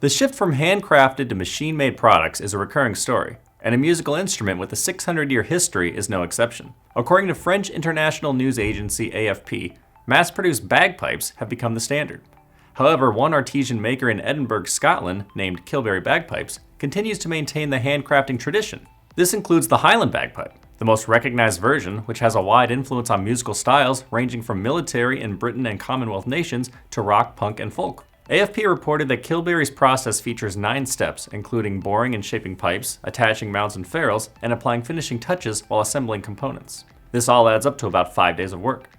The shift from handcrafted to machine-made products is a recurring story, and a musical instrument with a 600-year history is no exception. According to French international news agency AFP, mass-produced bagpipes have become the standard. However, one artisan maker in Edinburgh, Scotland, named Kilberry Bagpipes, continues to maintain the handcrafting tradition. This includes the Highland bagpipe, the most recognized version, which has a wide influence on musical styles ranging from military in Britain and Commonwealth nations to rock, punk, and folk. AFP reported that Kilberry's process features 9 steps, including boring and shaping pipes, attaching mounts and ferrules, and applying finishing touches while assembling components. This all adds up to about 5 days of work.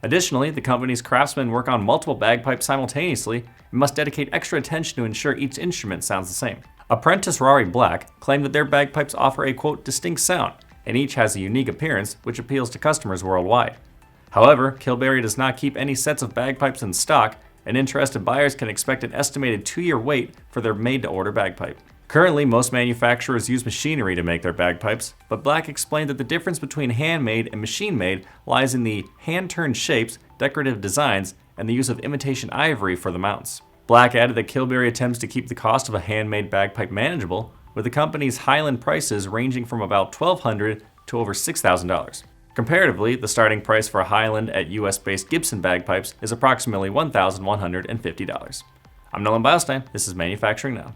Additionally, the company's craftsmen work on multiple bagpipes simultaneously and must dedicate extra attention to ensure each instrument sounds the same. Apprentice Rory Black claimed that their bagpipes offer a, quote, distinct sound, and each has a unique appearance which appeals to customers worldwide. However, Kilberry does not keep any sets of bagpipes in stock, and interested buyers can expect an estimated 2-year wait for their made-to-order bagpipe. Currently, most manufacturers use machinery to make their bagpipes, but Black explained that the difference between handmade and machine-made lies in the hand-turned shapes, decorative designs, and the use of imitation ivory for the mounts. Black added that Kilberry attempts to keep the cost of a handmade bagpipe manageable, with the company's Highland prices ranging from about $1,200 to over $6,000. Comparatively, the starting price for a Highland at US-based Gibson bagpipes is approximately $1,150. I'm Nolan Beilstein, this is Manufacturing Now.